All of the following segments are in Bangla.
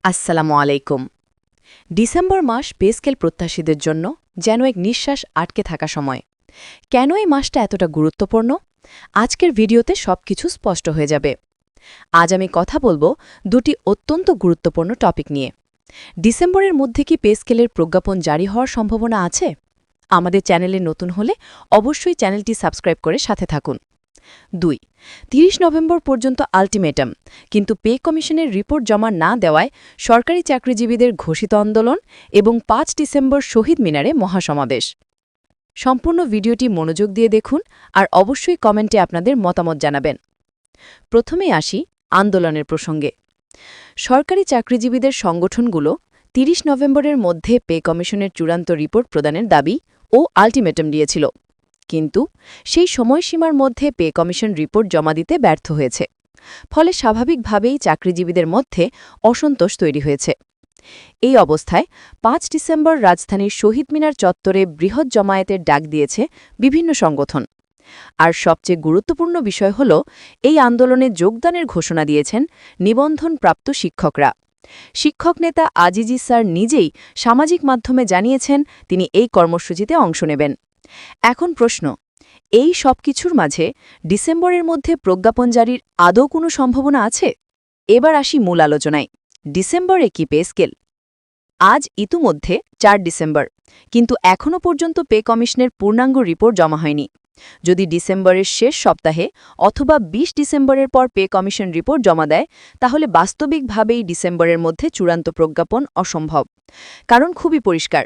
আসসালামু আলাইকুম। ডিসেম্বর মাস পে স্কেল প্রত্যাশীদের জন্য যেন এক নিঃশ্বাস আটকে থাকা সময়। কেন এই মাসটা এতটা গুরুত্বপূর্ণ? আজকের ভিডিওতে সবকিছু স্পষ্ট হয়ে যাবে। আজ আমি কথা বলবো দুটি অত্যন্ত গুরুত্বপূর্ণ টপিক নিয়ে। ডিসেম্বরের মধ্যে কি পে স্কেলের প্রজ্ঞাপন জারি হওয়ার সম্ভাবনা আছে? আমাদের চ্যানেলে নতুন হলে অবশ্যই চ্যানেলটি সাবস্ক্রাইব করে সাথে থাকুন। ২. ৩০ নভেম্বর পর্যন্ত আল্টিমেটাম, কিন্তু পে কমিশনের রিপোর্ট জমা না দেওয়ায় সরকারি চাকরিজীবীদের ঘোষিত আন্দোলন এবং ৫ ডিসেম্বর শহীদ মিনারে মহাসমাবেশ। সম্পূর্ণ ভিডিওটি মনোযোগ দিয়ে দেখুন আর অবশ্যই কমেন্টে আপনাদের মতামত জানাবেন। প্রথমে আসি আন্দোলনের প্রসঙ্গে। সরকারি চাকরিজীবীদের সংগঠনগুলো ৩০ নভেম্বরের মধ্যে পে কমিশনের চূড়ান্ত রিপোর্ট প্রদানের দাবি ও আল্টিমেটাম দিয়েছিল, কিন্তু সেই সময়সীমার মধ্যে পে কমিশন রিপোর্ট জমা দিতে ব্যর্থ হয়েছে। ফলে স্বাভাবিকভাবেই চাকরিজীবীদের মধ্যে অসন্তোষ তৈরি হয়েছে। এই অবস্থায় ৫ ডিসেম্বর রাজধানীর শহীদ মিনার চত্বরে বৃহৎ জমায়েতের ডাক দিয়েছে বিভিন্ন সংগঠন। আর সবচেয়ে গুরুত্বপূর্ণ বিষয় হল, এই আন্দোলনে যোগদানের ঘোষণা দিয়েছেন নিবন্ধনপ্রাপ্ত শিক্ষকরা। শিক্ষক নেতা আজিজি স্যার নিজেই সামাজিক মাধ্যমে জানিয়েছেন তিনি এই কর্মসূচিতে অংশ নেবেন। এখন প্রশ্ন, এই সব কিছুর মাঝে ডিসেম্বরের মধ্যে প্রজ্ঞাপন জারির আদৌ কোনো সম্ভাবনা আছে? এবার আসি মূল আলোচনায়। ডিসেম্বরে কি পে স্কেল? আজ ইতিমধ্যে ৪ ডিসেম্বর, কিন্তু এখনও পর্যন্ত পে কমিশনের পূর্ণাঙ্গ রিপোর্ট জমা হয়নি। যদি ডিসেম্বরের শেষ সপ্তাহে অথবা ২০ ডিসেম্বরের পর পে কমিশন রিপোর্ট জমা দেয়, তাহলে বাস্তবিকভাবেই ডিসেম্বরের মধ্যে চূড়ান্ত প্রজ্ঞাপন অসম্ভব। কারণ খুবই পরিষ্কার,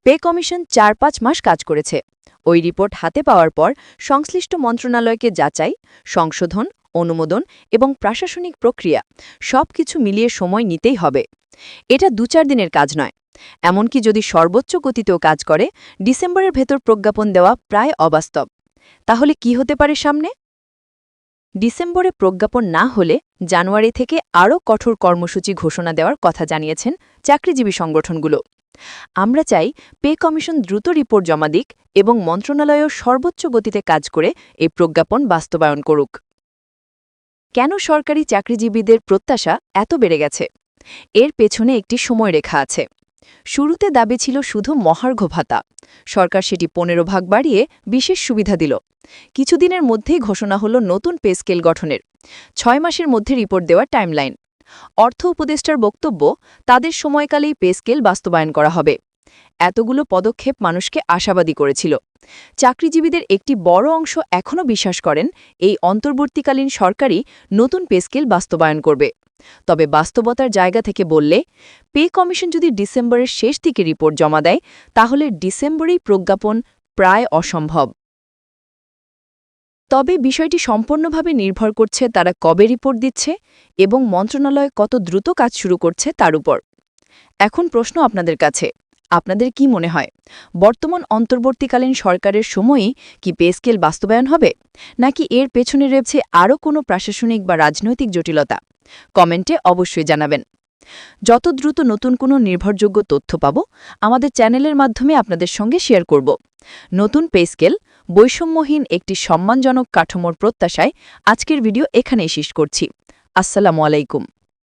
পে কমিশন ৪-৫ মাস কাজ করেছে। ওই রিপোর্ট হাতে পাওয়ার পর সংশ্লিষ্ট মন্ত্রণালয়কে যাচাই, সংশোধন, অনুমোদন এবং প্রশাসনিক প্রক্রিয়া সবকিছু মিলিয়ে সময় নিতেই হবে। এটা ২-৪ দিনের কাজ নয়। এমনকি যদি সর্বোচ্চ গতিতেও কাজ করে, ডিসেম্বরের ভেতর প্রজ্ঞাপন দেওয়া প্রায় অবাস্তব। তাহলে কি হতে পারে সামনে? ডিসেম্বরে প্রজ্ঞাপন না হলে জানুয়ারি থেকে আরও কঠোর কর্মসূচি ঘোষণা দেওয়ার কথা জানিয়েছেন চাকরিজীবী সংগঠনগুলো। আমরা চাই পে কমিশন দ্রুত রিপোর্ট জমা দিক এবং মন্ত্রণালয়ও সর্বোচ্চ গতিতে কাজ করে এই প্রজ্ঞাপন বাস্তবায়ন করুক। কেন সরকারি চাকরিজীবীদের প্রত্যাশা এত বেড়ে গেছে? এর পেছনে একটি সময়রেখা আছে। শুরুতে দাবি ছিল শুধু মহার্ঘ ভাতা। সরকার সেটি ১৫ ভাগ বাড়িয়ে বিশেষ সুবিধা দিল। কিছুদিনের মধ্যেই ঘোষণা হল নতুন পে স্কেল গঠনের ৬ মাসের মধ্যে রিপোর্ট দেওয়ার টাইমলাইন। অর্থ উপদেষ্টার বক্তব্য, তাদের সময়কালেই পে স্কেল বাস্তবায়ন করা হবে। এতগুলো পদক্ষেপ মানুষকে আশাবাদী করেছিল। চাকরিজীবীদের একটি বড় অংশ এখনও বিশ্বাস করেন এই অন্তর্বর্তীকালীন সরকারই নতুন পে স্কেল বাস্তবায়ন করবে। তবে বাস্তবতার জায়গা থেকে বললে, পে কমিশন যদি ডিসেম্বরের শেষ দিকে রিপোর্ট জমা দেয়, তাহলে ডিসেম্বরেই প্রজ্ঞাপন প্রায় অসম্ভব। তবে বিষয়টি সম্পূর্ণভাবে নির্ভর করছে তারা কবে রিপোর্ট দিচ্ছে এবং মন্ত্রণালয় কত দ্রুত কাজ শুরু করছে তার উপর। এখন প্রশ্ন আপনাদের কাছে, আপনাদের কি মনে হয়, বর্তমান অন্তর্বর্তীকালীন সরকারের সময়ই কি পে স্কেল বাস্তবায়ন হবে, নাকি এর পেছনে রয়েছে আরও কোনো প্রশাসনিক বা রাজনৈতিক জটিলতা? কমেন্টে অবশ্যই জানাবেন। যত দ্রুত নতুন কোনো নির্ভরযোগ্য তথ্য পাব, আমাদের চ্যানেলের মাধ্যমে আপনাদের সঙ্গে শেয়ার করব। নতুন পে স্কেল, বৈষম্যহীন একটি সম্মানজনক কাঠামোর প্রত্যাশায় আজকের ভিডিও এখানেই শেষ করছি। আসসালামু আলাইকুম।